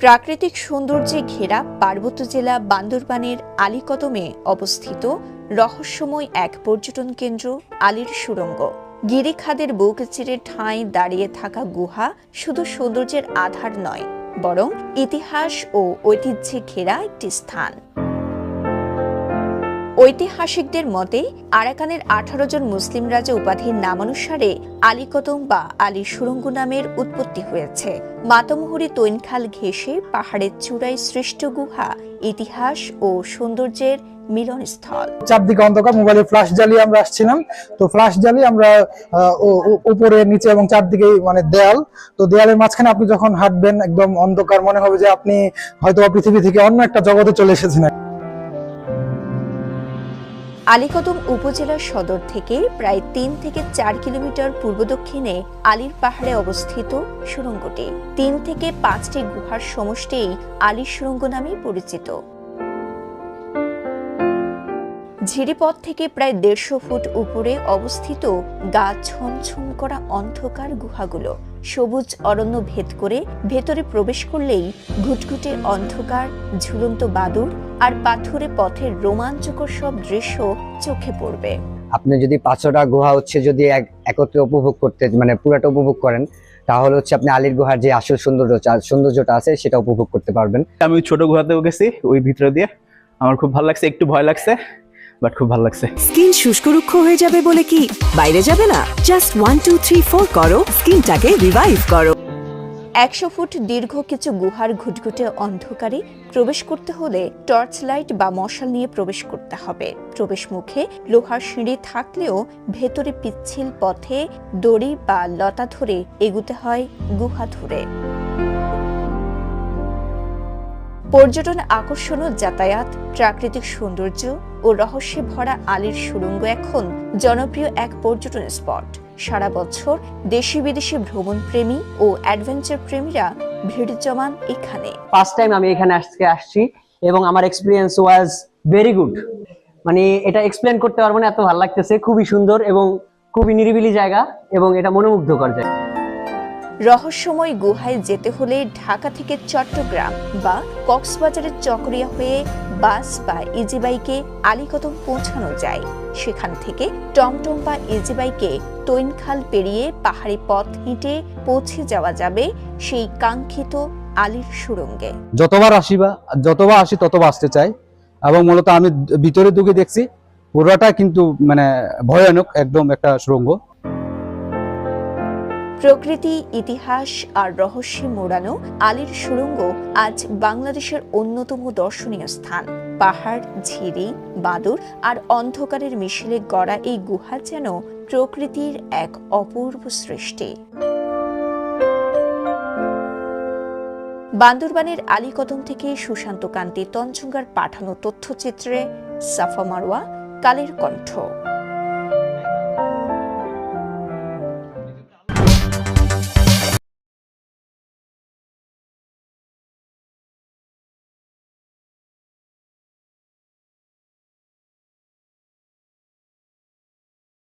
প্রাকৃতিক সৌন্দর্যে ঘেরা পার্বত্য জেলা বান্দরবানের আলীকদমে অবস্থিত রহস্যময় এক পর্যটন কেন্দ্র আলীর সুড়ঙ্গ। গিরিখাদের বুক চিরে ঠাঁই দাঁড়িয়ে থাকা গুহা শুধু সৌন্দর্যের আধার নয়, বরং ইতিহাস ও ঐতিহ্যে ঘেরা একটি স্থান। ঐতিহাসিকদের মতে আরাকানের 18 জন মুসলিম রাজা উপাধির নামানুসারে আলীকদম বা আলীর সুড়ঙ্গ নামের উৎপত্তি হয়েছে। মাতামুহুরী তৈনখাল ঘেঁষে পাহাড়ের চূড়ায় সৃষ্ট গুহা ইতিহাস ও সৌন্দর্যের মিলনস্থল। চারদিকে অন্ধকার, মোবাইলে ফ্ল্যাশ জ্বালিয়ে আমরা আসছিলাম, তো ফ্ল্যাশ জ্বালিয়ে আমরা উপরে নিচে এবং চারদিকে মানে দেয়াল, তো দেয়ালের মাঝখানে আপনি যখন হাঁটবেন একদম অন্ধকার, মনে হবে যে আপনি হয়তো পৃথিবী থেকে অন্য একটা জগতে চলে এসেছেন। আলীকদম উপজেলার সদর থেকে প্রায় 3 থেকে 4 কিলোমিটার পূর্ব দক্ষিণে আলীর পাহাড়ে অবস্থিত সুড়ঙ্গটি 3 থেকে 5টি গুহার সমষ্টিই আলীর সুড়ঙ্গ নামে পরিচিত। ঝিরিপথ থেকে প্রায় 150 ফুট উপরে অবস্থিত গা ছমছম করা অন্ধকার গুহাগুলো সবুজ অরণ্য ভেদ করে ভেতরে প্রবেশ করলেই ঘুটঘুটে অন্ধকার, ঝুলন্ত বাদুড় আর পাথুরে পথের রোমাঞ্চকর সব দৃশ্য চোখে পড়বে। আপনি যদি 500টা গুহা যদি একত্রে উপভোগ করতে মানে পুরোটা উপভোগ করেন, তাহলে আপনি আলীর গুহার যে আসল সৌন্দর্যটা আছে সেটা উপভোগ করতেও পারবেন। আমি ছোট গুহাতেও গেছি, ওই ভিতরে দিয়ে আমার খুব ভালো লাগছে, একটু ভয় লাগছে বাট খুব ভালো লাগছে। স্কিন শুষ্ক রুক্ষ হয়ে যাবে বলে কি বাইরে যাবে না? জাস্ট 1 2 3 4 করো, স্কিনটাকে রিভাইভ করো। 100 ফুট দীর্ঘ কিছু গুহার ঘুটঘুটে অন্ধকারে প্রবেশ করতে হলে টর্চ লাইট বা মশাল নিয়ে প্রবেশ করতে হবে। প্রবেশ মুখে লোহার সিঁড়ি থাকলেও ভেতরে পিচ্ছিল পথে দড়ি বা লতা ধরে এগুতে হয় গুহা ধরে। পর্যটন আকর্ষণ, যাতায়াত, প্রাকৃতিক সৌন্দর্য ও রহস্যে ভরা আলীর সুড়ঙ্গ এখন জনপ্রিয় এক পর্যটন স্পট। সারা বছর দেশি বিদেশি ভ্রমণ প্রেমী ও অ্যাডভেঞ্চার প্রেমীরা ভিড় জমান এখানে। ফার্স্ট টাইম আমি এখানে আসছি এবং আমার এক্সপিরিয়েন্স ওয়াজ ভেরি গুড। মানে এটা এক্সপ্লেন করতে পারবো না, এত ভালো লাগতেছে। খুবই সুন্দর এবং খুবই নিরিবিলি জায়গা এবং এটা মনোমুগ্ধকর জায়গা। রহস্যময় গুহায় যেতে হলে ঢাকা থেকে চট্টগ্রাম বা কক্সবাজারের চকরিয়া হয়ে বাস বা ইজি বাইকে আলীকদম পৌঁছানো যায়। সেখান থেকে টমটম বা ইজি বাইকে তৈনখাল পেরিয়ে পাহাড়ি পথ হেঁটে পৌঁছে যাওয়া যাবে সেই কাঙ্ক্ষিত আলীর সুড়ঙ্গে। যতবার আসি ততবার আসতে চাই, এবং মূলত আমি ভিতরে ঢুকে দেখছি পুরোটা কিন্তু মানে ভয়ানক একদম একটা সুড়ঙ্গ। প্রকৃতি, ইতিহাস আর রহস্যে মোড়ানো আলীর সুড়ঙ্গ আজ বাংলাদেশের অন্যতম দর্শনীয় স্থান। পাহাড়, ঝিরি, বাদুড় আর অন্ধকারের মিশেলে গড়া এই গুহা যেন প্রকৃতির এক অপূর্ব সৃষ্টি। বান্দরবানের আলীকদম থেকে সুশান্ত কান্তি তঞ্চঙ্গার পাঠানো তথ্যচিত্রে সাফা মারওয়া, কালের কণ্ঠ।